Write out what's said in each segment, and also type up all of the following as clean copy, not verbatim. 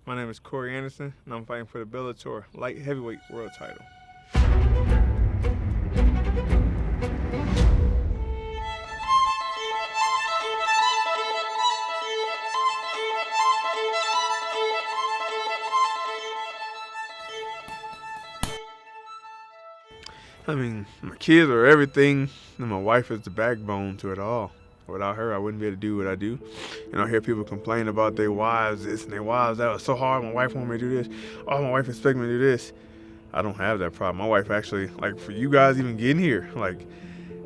My name is Corey Anderson, and I'm fighting for the Bellator light heavyweight world title. I mean, my kids are everything, and my wife is the backbone to it all. Without her, I wouldn't be able to do what I do. And I hear people complain about their wives this and their wives that. Was so hard. My wife wanted me to do this. Oh, my wife expects me to do this. I don't have that problem. My wife actually, like, for you guys even getting here, like,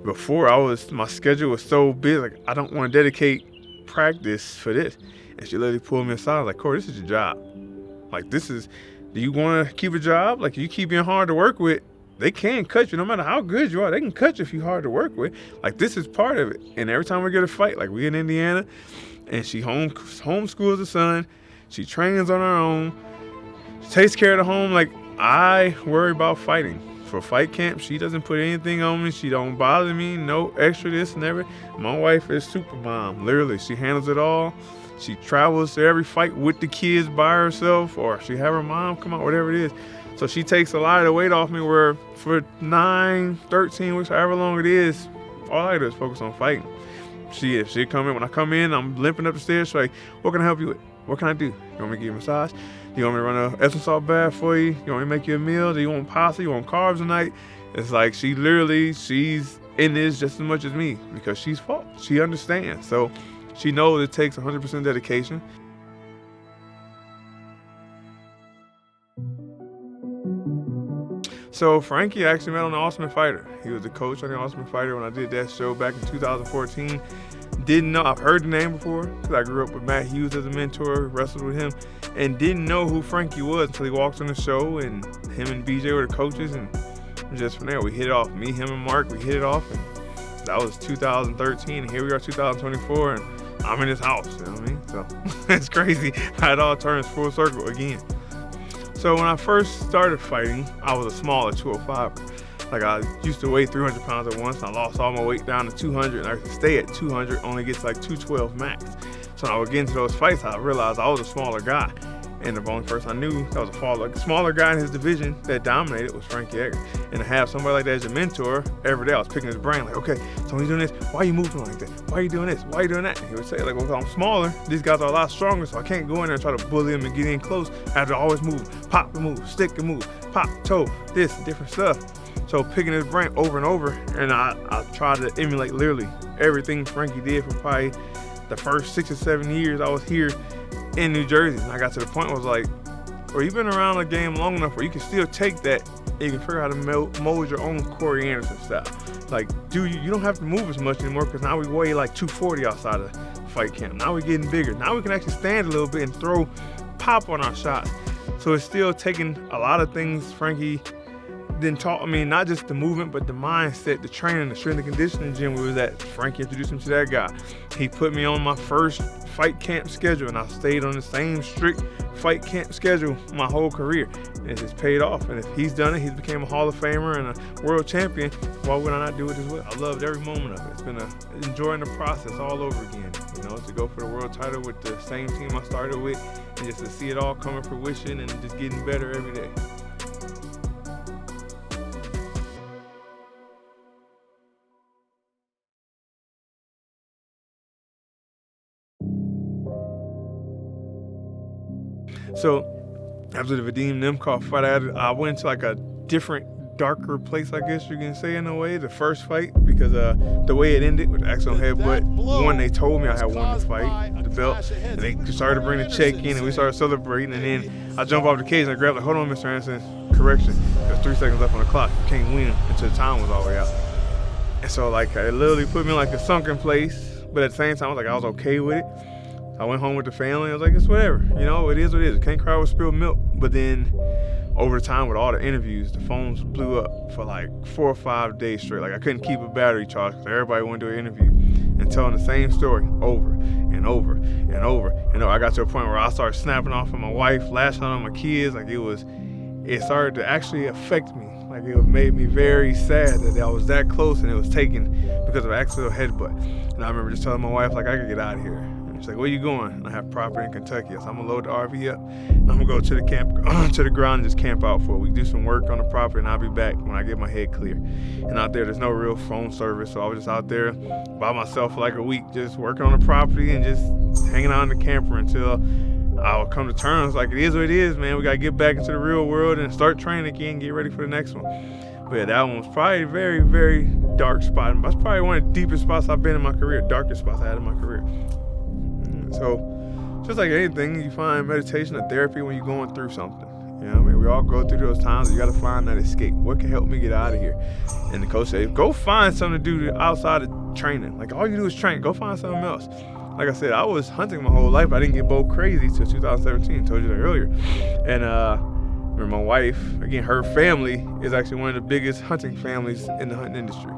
before my schedule was so busy, like, I don't want to dedicate practice for this. And she literally pulled me aside, like, Corey, this is your job. Like, do you want to keep a job? Like, you keep being hard to work with, they can cut you. No matter how good you are, they can cut you if you're hard to work with. Like, this is part of it. And every time we get a fight, like, we in Indiana, and she homeschools the son. She trains on her own. She takes care of the home. Like, I worry about fighting. For fight camp, she doesn't put anything on me. She don't bother me. No extra this and everything. My wife is super mom. Literally, she handles it all. She travels to every fight with the kids by herself, or she have her mom come out, whatever it is. So she takes a lot of the weight off me, where for 9, 13 weeks, however long it is, all I do is focus on fighting. If she come in, when I come in, I'm limping up the stairs. She's like, what can I help you with? What can I do? You want me to give you a massage? Do you want me to run an Epsom salt bath for you? You want me to make you a meal? Do you want pasta? You want carbs tonight? It's like she's in this just as much as me, because she's fought. She understands. So she knows it takes 100% dedication. So Frankie actually met on The Ultimate Fighter. He was the coach on The Ultimate Fighter when I did that show back in 2014. Didn't know, I've heard the name before, because I grew up with Matt Hughes as a mentor, wrestled with him, and didn't know who Frankie was until he walked on the show, and him and BJ were the coaches, and just from there, we hit it off. Me, him, and Mark, we hit it off, and that was 2013, and here we are 2024, and I'm in his house, you know what I mean? So it's crazy how it all turns full circle again. So when I first started fighting, I was a smaller 205. Like, I used to weigh 300 pounds at once, and I lost all my weight down to 200, and I could stay at 200, only gets like 212 max. So when I would get into those fights, I realized I was a smaller guy. And the only person I knew that was a smaller guy in his division that dominated was Frankie Edgar. And to have somebody like that as your mentor, every day I was picking his brain, like, okay, so when you're doing this, why are you moving like that? Why are you doing this? Why are you doing that? And he would say, like, well, I'm smaller. These guys are a lot stronger, so I can't go in there and try to bully them and get in close. I have to always move, pop and move, stick and move, pop, toe, this, different stuff. So picking his brain over and over, and I tried to emulate literally everything Frankie did for probably the first 6 or 7 years I was here in New Jersey. And I got to the point where I was like, well, you've been around the game long enough where you can still take that and you can figure out how to mold your own Corey Anderson style. Like, dude, you don't have to move as much anymore, because now we weigh like 240 outside of fight camp. Now we're getting bigger. Now we can actually stand a little bit and throw pop on our shots. So it's still taking a lot of things Frankie didn't taught me, not just the movement, but the mindset, the training, the strength and conditioning gym we was at. Frankie introduced me to that guy. He put me on my first fight camp schedule, and I stayed on the same strict fight camp schedule my whole career. And it's paid off. And if he's done it, he's became a Hall of Famer and a world champion. Why would I not do it as well? I loved every moment of it. It's been enjoying the process all over again. You know, to go for the world title with the same team I started with, and just to see it all come to fruition and just getting better every day. So after the Vadim Nemkov fight, I went to like a different, darker place, I guess you can say, in a way, the first fight, because the way it ended with the accidental headbutt, one, they told me I had won the fight, the belt, and they started to bring the check in, and we started celebrating, and then I jumped off the cage and I grabbed, like, hold on, Mr. Anderson, correction, there's 3 seconds left on the clock, you can't win until the time was all the way out. And so, like, it literally put me in like a sunken place, but at the same time, I was like, I was okay with it. I went home with the family. I was like, it's whatever. You know, it is what it is. Can't cry with spilled milk. But then over the time with all the interviews, the phones blew up for like 4 or 5 days straight. Like, I couldn't keep a battery charge because everybody wanted to do an interview and telling the same story over and over and over. And I got to a point where I started snapping off on my wife, lashing out on my kids. Like, it started to actually affect me. Like, it made me very sad that I was that close and it was taken because of an accidental headbutt. And I remember just telling my wife, like, I could get out of here. She's like, where you going? And I have property in Kentucky. So I'm gonna load the RV up. And I'm gonna go to the camp, to the ground and just camp out for a week, do some work on the property, and I'll be back when I get my head clear. And out there's no real phone service, so I was just out there by myself for like a week, just working on the property and just hanging out in the camper until I would come to terms, like, it is what it is, man. We gotta get back into the real world and start training again, get ready for the next one. But yeah, that one was probably a very, very dark spot. That's probably one of the deepest spots I've been in my career, darkest spots I had in my career. So, just like anything, you find meditation or therapy when you're going through something. You know what I mean? We all go through those times. You got to find that escape. What can help me get out of here? And the coach said, go find something to do outside of training. Like, all you do is train. Go find something else. Like I said, I was hunting my whole life. I didn't get bow crazy till 2017. I told you that earlier. And remember my wife, again, her family is actually one of the biggest hunting families in the hunting industry.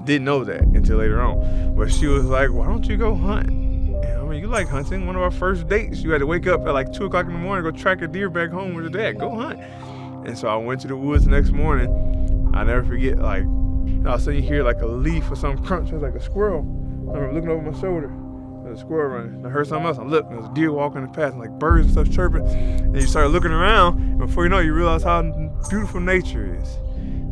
Didn't know that until later on. But she was like, why don't you go hunt? I mean, you like hunting. One of our first dates, you had to wake up at like 2 o'clock in the morning, go track a deer back home with your dad. Go hunt. And so I went to the woods the next morning. I'll never forget, like, all of a sudden you hear like a leaf or some crunch. It was like a squirrel. I remember looking over my shoulder. There was a squirrel running. And I heard something else. I looked, and there was a deer walking the path, and like birds and stuff chirping. And you start looking around, and before you know it, you realize how beautiful nature is.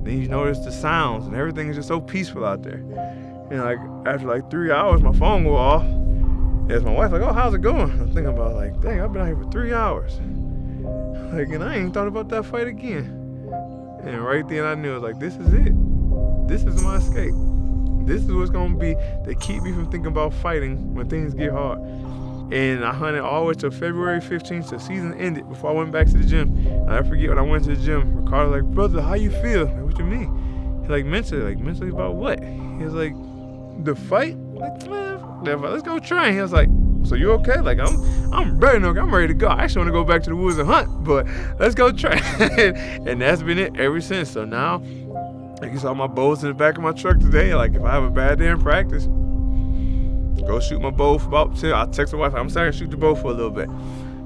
Then you notice the sounds, and everything is just so peaceful out there. And like after like 3 hours, my phone go off. There's my wife, like, oh, how's it going? I'm thinking about, like, dang, I've been out here for 3 hours. Like, and I ain't thought about that fight again. And right then I knew, I was like, this is it. This is my escape. This is what's going to be to keep me from thinking about fighting when things get hard. And I hunted all the way till February 15th, the season ended, before I went back to the gym. And I forget when I went to the gym, Ricardo was like, brother, how you feel? Like, what you mean? He's like, mentally about what? He was like, the fight? Like, man, let's go train. He was like, so you okay? Like, I'm ready to go. I actually want to go back to the woods and hunt, but let's go train. And that's been it ever since. So now, like, you saw my bows in the back of my truck today. Like, if I have a bad day in practice, go shoot my bow for about 10. I'll text my wife, I'm sorry, shoot the bow for a little bit.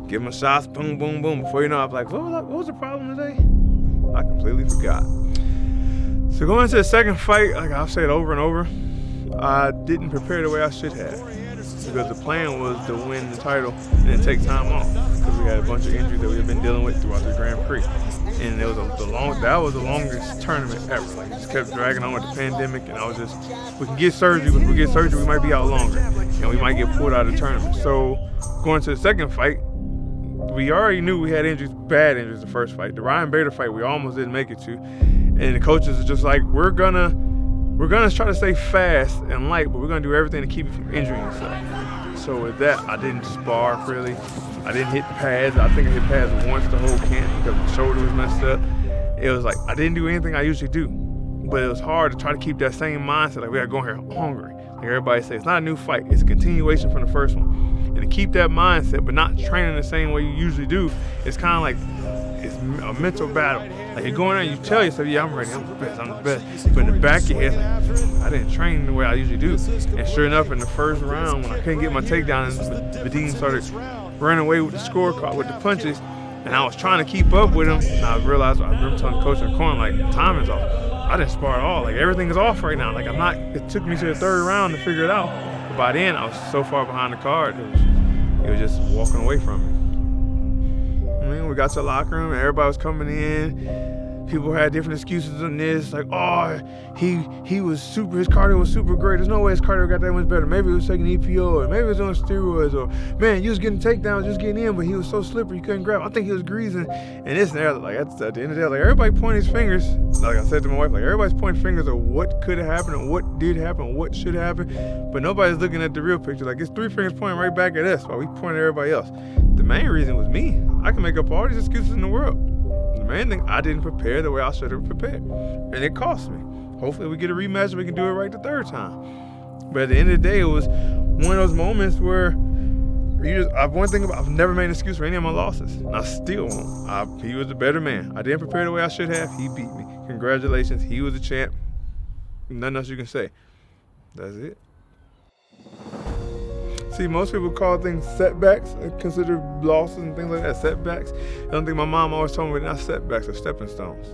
Give my shots, boom, boom, boom. Before you know, I'm like, what was the problem today? I completely forgot. So going into the second fight, like I've said over and over, I didn't prepare the way I should have, because the plan was to win the title and then take time off, because we had a bunch of injuries that we had been dealing with throughout the Grand Prix, and it was that was the longest tournament ever. Like, it just kept dragging on with the pandemic, and I was just, we can get surgery, but if we get surgery, we might be out longer, and we might get pulled out of the tournament. So going to the second fight, we already knew we had injuries, bad injuries the first fight. The Ryan Bader fight, we almost didn't make it to, and the coaches are just like, we're gonna try to stay fast and light, but we're gonna do everything to keep you from injuring yourself. So with that, I didn't spar really. I didn't hit pads. I think I hit pads once the whole camp because my shoulder was messed up. It was like, I didn't do anything I usually do, but it was hard to try to keep that same mindset. Like, we gotta go in here hungry. Like everybody says, it's not a new fight. It's a continuation from the first one. And to keep that mindset, but not training the same way you usually do, it's kind of like, it's a mental battle. Like, you go in there and you tell yourself, yeah, I'm ready, I'm the best. But in the back of your head, like, I didn't train the way I usually do. And sure enough, in the first round, when I couldn't get my takedown, and Vadim started running away with the scorecard, with the punches, and I was trying to keep up with him, and I realized, I remember telling the coach in the corner, like, timing's off. I didn't spar at all. Like, everything is off right now. Like, it took me to the third round to figure it out. But by then, I was so far behind the card, it was just walking away from me. I mean, we got to the locker room and everybody was coming in. People had different excuses on this, like, oh, his cardio was super great. There's no way his cardio got that much better. Maybe he was taking EPO, or maybe he was on steroids, or man, you was getting takedowns, just getting in, but he was so slippery you couldn't grab. I think he was greasing, and this and that. Like, at the end of the day, like, everybody pointing his fingers. Like I said to my wife, like, everybody's pointing fingers of what could have happened, and what did happen, and what should happen, but nobody's looking at the real picture. Like, it's 3 fingers pointing right back at us while we point at everybody else. The main reason was me. I can make up all these excuses in the world. The main thing, I didn't prepare the way I should have prepared, and it cost me. Hopefully we get a rematch and we can do it right the third time. But at the end of the day, it was one of those moments where I've never made an excuse for any of my losses, and I still won't. He was the better man. I didn't prepare the way I should have. He beat me. Congratulations. He was the champ. Nothing else you can say. That's it. See, most people call things setbacks, consider losses and things like that setbacks. I don't think my mom always told me they're not setbacks, they're stepping stones.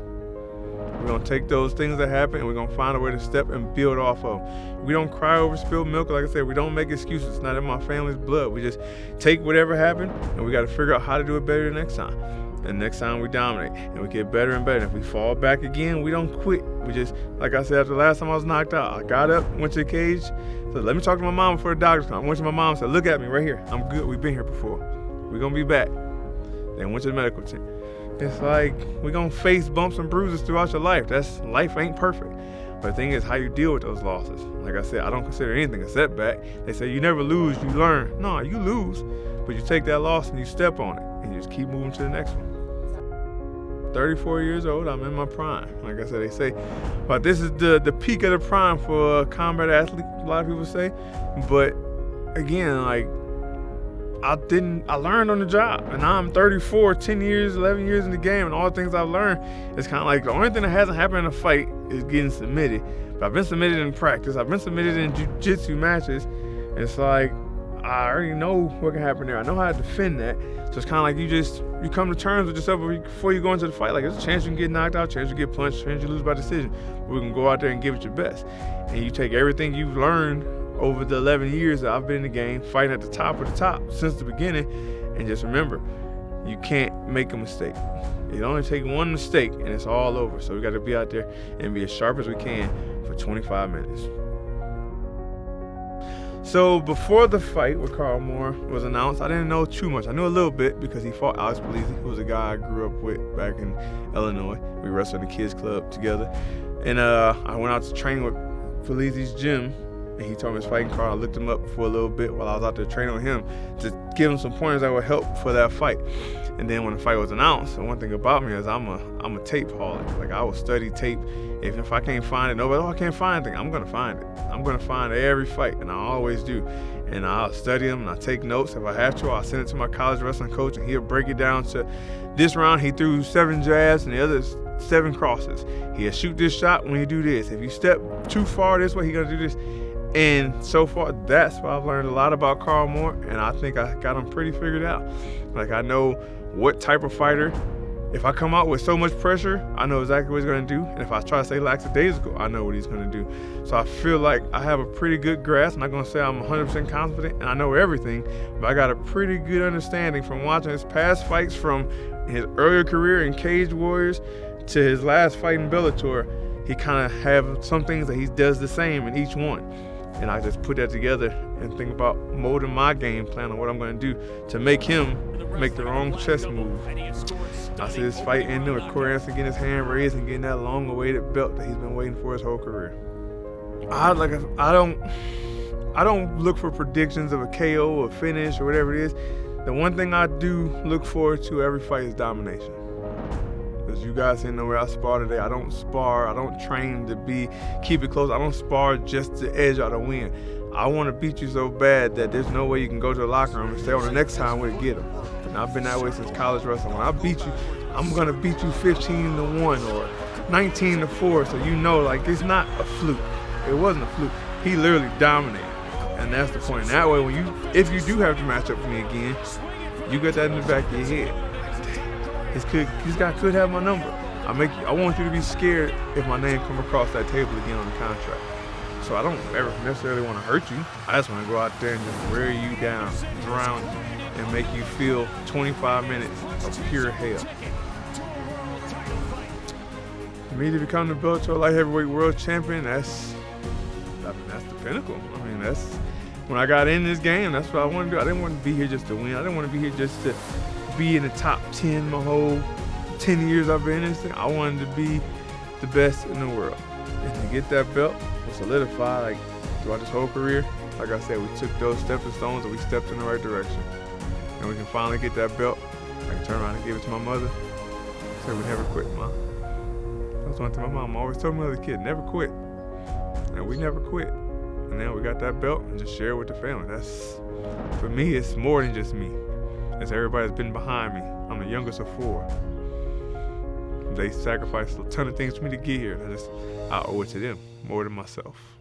We're going to take those things that happen and we're going to find a way to step and build off of. We don't cry over spilled milk. Like I said, we don't make excuses. It's not in my family's blood. We just take whatever happened and we got to figure out how to do it better the next time. And next time we dominate and we get better and better. And if we fall back again, we don't quit. We just, like I said, after the last time I was knocked out, I got up, went to the cage, said, let me talk to my mom before the doctors come. I went to my mom and said, look at me right here. I'm good. We've been here before. We're going to be back. Then went to the medical team. It's like we're going to face bumps and bruises throughout your life. Life ain't perfect. But the thing is how you deal with those losses. Like I said, I don't consider anything a setback. They say you never lose, you learn. No, you lose, but you take that loss and you step on it and you just keep moving to the next one. 34 years old, I'm in my prime. Like I said, they say, but this is the peak of the prime for a combat athlete, a lot of people say. But again, like, I learned on the job, and now I'm 34, 10 years, 11 years in the game, and all the things I've learned, it's kind of like the only thing that hasn't happened in a fight is getting submitted. But I've been submitted in practice. I've been submitted in Jiu-Jitsu matches. It's like, I already know what can happen there. I know how to defend that. So it's kind of like you come to terms with yourself before you go into the fight. Like, there's a chance you can get knocked out, chance you get punched, chance you lose by decision. But we can go out there and give it your best. And you take everything you've learned over the 11 years that I've been in the game, fighting at the top of the top since the beginning, and just remember, you can't make a mistake. It only takes one mistake and it's all over. So we got to be out there and be as sharp as we can for 25 minutes. So before the fight with Karl Moore was announced, I didn't know too much. I knew a little bit because he fought Alex Polizzi, who was a guy I grew up with back in Illinois. We wrestled in the kids club together. And I went out to train with Polizzi's gym, and he told me he was fighting Karl. I looked him up for a little bit while I was out there training with him to give him some pointers that would help for that fight. And then when the fight was announced, the one thing about me is I'm a tape holic. Like, I will study tape. Even if I can't find it, I can't find anything, I'm gonna find it. I'm gonna find every fight, and I always do. And I'll study them, and I'll take notes. If I have to, I'll send it to my college wrestling coach, and he'll break it down to this round he threw 7 jabs and the other 7 crosses. He'll shoot this shot when he do this. If you step too far this way, he gonna do this. And so far, that's why I've learned a lot about Karl Moore, and I think I got him pretty figured out. Like, I know what type of fighter. If I come out with so much pressure, I know exactly what he's going to do. And if I try to stay lackadaisical, I know what he's going to do. So I feel like I have a pretty good grasp. I'm not going to say I'm 100% confident and I know everything, but I got a pretty good understanding from watching his past fights, from his earlier career in Cage Warriors to his last fight in Bellator. He kind of have some things that he does the same in each one. And I just put that together and think about molding my game plan on what I'm going to do to make him make the wrong chest move. I see this fight ending with Corey Anderson getting his hand raised and getting that long-awaited belt that he's been waiting for his whole career. I don't look for predictions of a KO or finish or whatever it is. The one thing I do look forward to every fight is domination. As you guys didn't know where I spar today, I don't spar, I don't train to keep it close. I don't spar just to edge out a win. I want to beat you so bad that there's no way you can go to the locker room and say, oh, the next time we'll get him. And I've been that way since college wrestling. When I beat you, I'm going to beat you 15-1 or 19-4. So you know, like, it's not a fluke. It wasn't a fluke. He literally dominated. And that's the point. And that way, if you do have to match up with me again, you got that in the back of your head. This guy could have my number. I want you to be scared if my name come across that table again on the contract. So I don't ever necessarily want to hurt you. I just want to go out there and just wear you down, drown you, and make you feel 25 minutes of pure hell. For me to become the Bellator light heavyweight world champion, that's the pinnacle. I mean, that's when I got in this game. That's what I wanted to do. I didn't want to be here just to win. I didn't want to be here just to be in the top 10 my whole 10 years I've been in this thing. I wanted to be the best in the world. And to get that belt was solidified, like, throughout this whole career. Like I said, we took those stepping stones and we stepped in the right direction. And we can finally get that belt. I can turn around and give it to my mother. Say, we never quit, Mom. That's one thing my mom always told me as a kid, never quit. And we never quit. And now we got that belt and just share it with the family. That's, for me, it's more than just me. It's everybody that's been behind me. I'm the youngest of 4. They sacrificed a ton of things for me to get here. I owe it to them more than myself.